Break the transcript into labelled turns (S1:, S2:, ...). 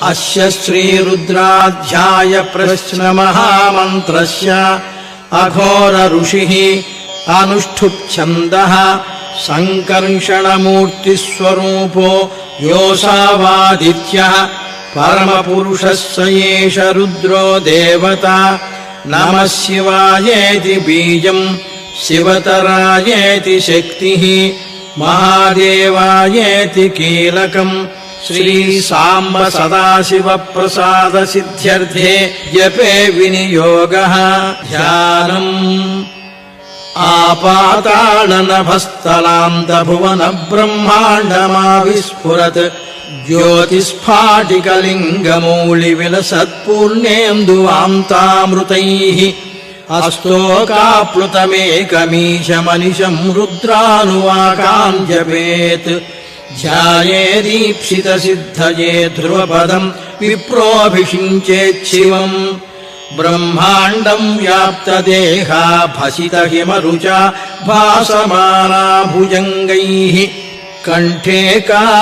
S1: अस्य श्रीरुद्राध्याय प्रश्नमहामन्त्रस्य अघोर ऋषिः अनुष्ठुप्छन्दः सङ्कर्षणमूर्तिस्वरूपो योऽसावादित्यः परमपुरुषः स एष रुद्रो देवता। नमः शिवायेति बीजम् शिवतरायेति शक्तिः महादेवायेति कीलकम् श्रीसाम्ब सदाशिवप्रसाद सिद्ध्यर्थे जपे विनियोगः। ध्यानम् आपातालनभस्थलान्तभुवन ब्रह्माण्डमाविस्फुरत् ज्योतिस्फाटिकलिङ्गमौलिविलसत्पूर्णेन्दुवान्तामृतैः अस्तोकाप्लुतमेकमीशमनिशम् रुद्रानुवाकान् जपेत्। ध्यायेदीप्सितसिद्धये ध्रुवपदम् विप्रोऽभिषिञ्चेच्छिवम् ब्रह्माण्डम् व्याप्तदेहा भसितहिमरुचा भासमाना भुजङ्गैः कण्ठे काल